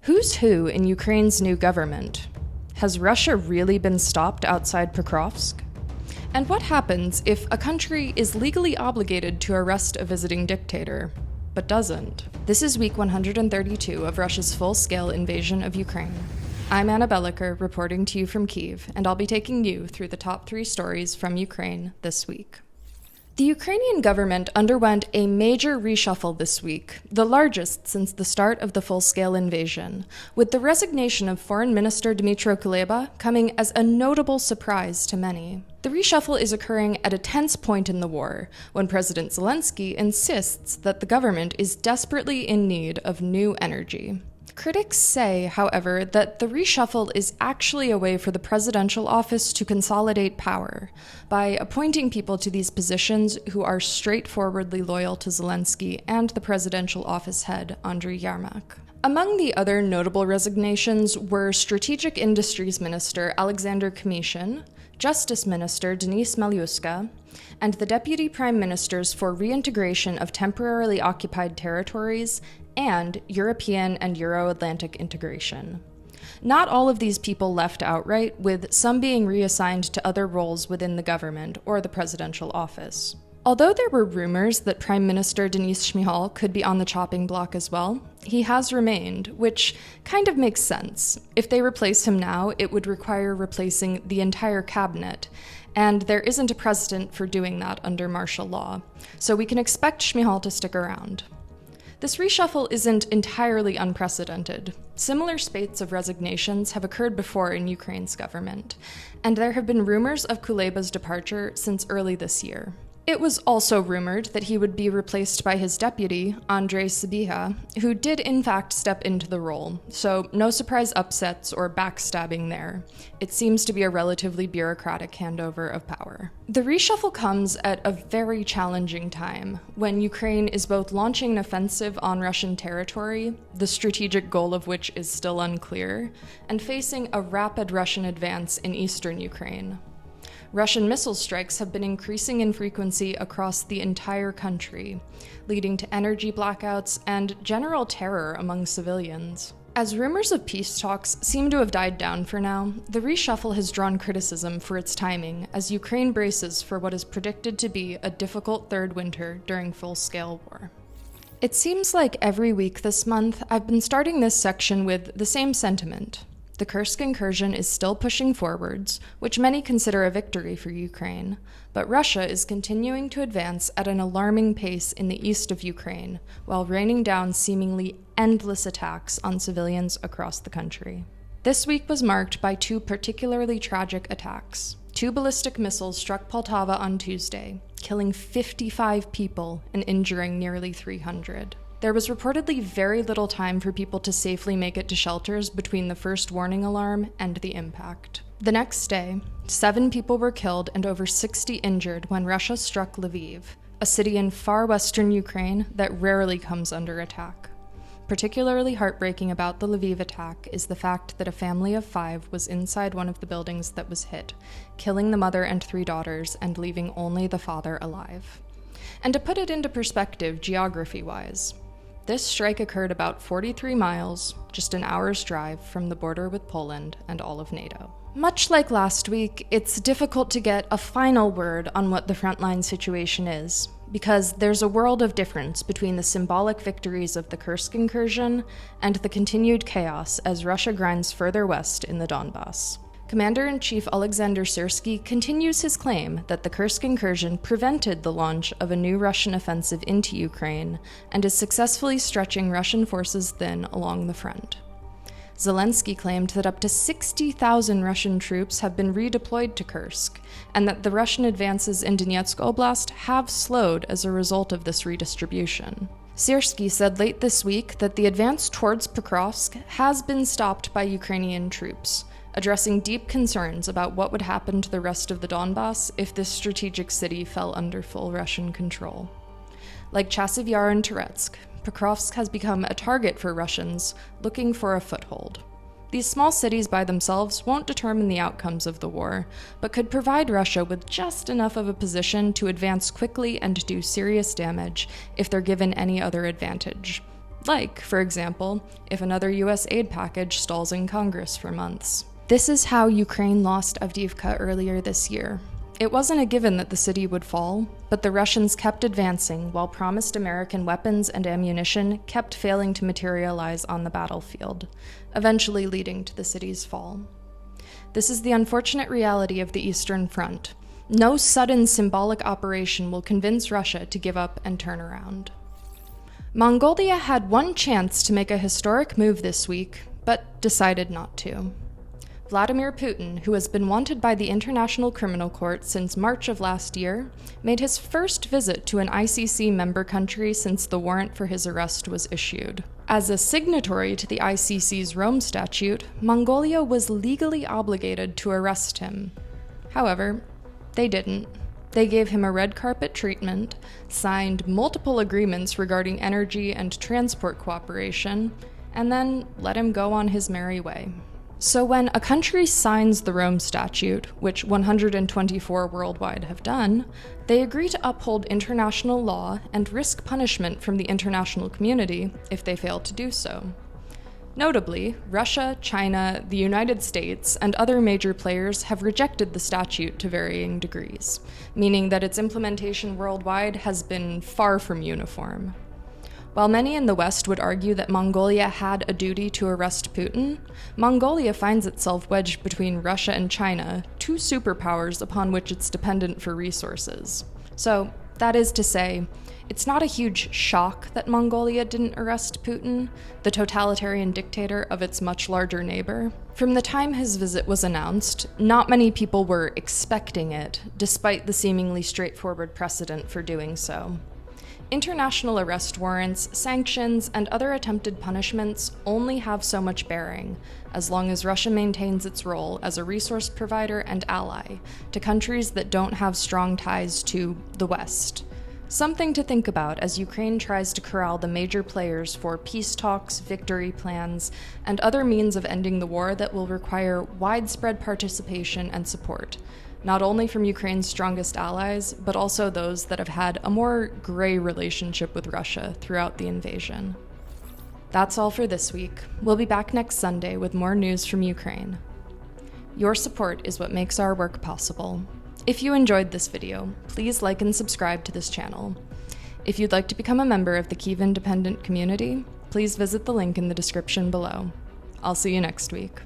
Who's who in Ukraine's new government? Has Russia really been stopped outside Pokrovsk? And what happens if a country is legally obligated to arrest a visiting dictator, but doesn't? This is week 132 of Russia's full-scale invasion of Ukraine. I'm Anna Belokur, reporting to you from Kyiv, and I'll be taking you through the top 3 stories from Ukraine this week. The Ukrainian government underwent a major reshuffle this week, the largest since the start of the full-scale invasion, with the resignation of Foreign Minister Dmytro Kuleba coming as a notable surprise to many. The reshuffle is occurring at a tense point in the war, when President Zelensky insists that the government is desperately in need of new energy. Critics say, however, that the reshuffle is actually a way for the presidential office to consolidate power by appointing people to these positions who are straightforwardly loyal to Zelensky and the presidential office head, Andriy Yermak. Among the other notable resignations were Strategic Industries Minister Alexander Kamyshin, Justice Minister Denys Malyuska, and the Deputy Prime Ministers for Reintegration of Temporarily Occupied Territories and European and Euro-Atlantic integration. Not all of these people left outright, with some being reassigned to other roles within the government or the presidential office. Although there were rumors that Prime Minister Denis Shmyhal could be on the chopping block as well, he has remained, which kind of makes sense. If they replace him now, it would require replacing the entire cabinet, and there isn't a precedent for doing that under martial law, so we can expect Shmyhal to stick around. This reshuffle isn't entirely unprecedented. Similar spates of resignations have occurred before in Ukraine's government, and there have been rumors of Kuleba's departure since early this year. It was also rumored that he would be replaced by his deputy, Andrei Sybiha, who did in fact step into the role, so no surprise upsets or backstabbing there. It seems to be a relatively bureaucratic handover of power. The reshuffle comes at a very challenging time, when Ukraine is both launching an offensive on Russian territory, the strategic goal of which is still unclear, and facing a rapid Russian advance in eastern Ukraine. Russian missile strikes have been increasing in frequency across the entire country, leading to energy blackouts and general terror among civilians. As rumors of peace talks seem to have died down for now, the reshuffle has drawn criticism for its timing as Ukraine braces for what is predicted to be a difficult third winter during full-scale war. It seems like every week this month, I've been starting this section with the same sentiment. The Kursk incursion is still pushing forwards, which many consider a victory for Ukraine, but Russia is continuing to advance at an alarming pace in the east of Ukraine, while raining down seemingly endless attacks on civilians across the country. This week was marked by 2 particularly tragic attacks. 2 ballistic missiles struck Poltava on Tuesday, killing 55 people and injuring nearly 300. There was reportedly very little time for people to safely make it to shelters between the first warning alarm and the impact. The next day, 7 people were killed and over 60 injured when Russia struck Lviv, a city in far western Ukraine that rarely comes under attack. Particularly heartbreaking about the Lviv attack is the fact that a family of 5 was inside one of the buildings that was hit, killing the mother and 3 daughters and leaving only the father alive. And to put it into perspective geography-wise, this strike occurred about 43 miles, just an hour's drive from the border with Poland and all of NATO. Much like last week, it's difficult to get a final word on what the Frontline situation is, because there's a world of difference between the symbolic victories of the Kursk incursion and the continued chaos as Russia grinds further west in the Donbass. Commander-in-Chief Alexander Syrsky continues his claim that the Kursk incursion prevented the launch of a new Russian offensive into Ukraine and is successfully stretching Russian forces thin along the front. Zelensky claimed that up to 60,000 Russian troops have been redeployed to Kursk, and that the Russian advances in Donetsk Oblast have slowed as a result of this redistribution. Syrsky said late this week that the advance towards Pokrovsk has been stopped by Ukrainian troops, addressing deep concerns about what would happen to the rest of the Donbass if this strategic city fell under full Russian control. Like Chasiv Yar and Toretsk, Pokrovsk has become a target for Russians looking for a foothold. These small cities by themselves won't determine the outcomes of the war, but could provide Russia with just enough of a position to advance quickly and do serious damage if they're given any other advantage. Like, for example, if another US aid package stalls in Congress for months. This is how Ukraine lost Avdiivka earlier this year. It wasn't a given that the city would fall, but the Russians kept advancing while promised American weapons and ammunition kept failing to materialize on the battlefield, eventually leading to the city's fall. This is the unfortunate reality of the Eastern Front. No sudden symbolic operation will convince Russia to give up and turn around. Mongolia had one chance to make a historic move this week, but decided not to. Vladimir Putin, who has been wanted by the International Criminal Court since March of last year, made his first visit to an ICC member country since the warrant for his arrest was issued. As a signatory to the ICC's Rome Statute, Mongolia was legally obligated to arrest him. However, they didn't. They gave him a red carpet treatment, signed multiple agreements regarding energy and transport cooperation, and then let him go on his merry way. So when a country signs the Rome Statute, which 124 worldwide have done, they agree to uphold international law and risk punishment from the international community if they fail to do so. Notably, Russia, China, the United States, and other major players have rejected the statute to varying degrees, meaning that its implementation worldwide has been far from uniform. While many in the West would argue that Mongolia had a duty to arrest Putin, Mongolia finds itself wedged between Russia and China, two superpowers upon which it's dependent for resources. So, that is to say, it's not a huge shock that Mongolia didn't arrest Putin, the totalitarian dictator of its much larger neighbor. From the time his visit was announced, not many people were expecting it, despite the seemingly straightforward precedent for doing so. International arrest warrants, sanctions, and other attempted punishments only have so much bearing, as long as Russia maintains its role as a resource provider and ally to countries that don't have strong ties to the West. Something to think about as Ukraine tries to corral the major players for peace talks, victory plans, and other means of ending the war that will require widespread participation and support, not only from Ukraine's strongest allies, but also those that have had a more gray relationship with Russia throughout the invasion. That's all for this week. We'll be back next Sunday with more news from Ukraine. Your support is what makes our work possible. If you enjoyed this video, please like and subscribe to this channel. If you'd like to become a member of the Kyiv Independent community, please visit the link in the description below. I'll see you next week.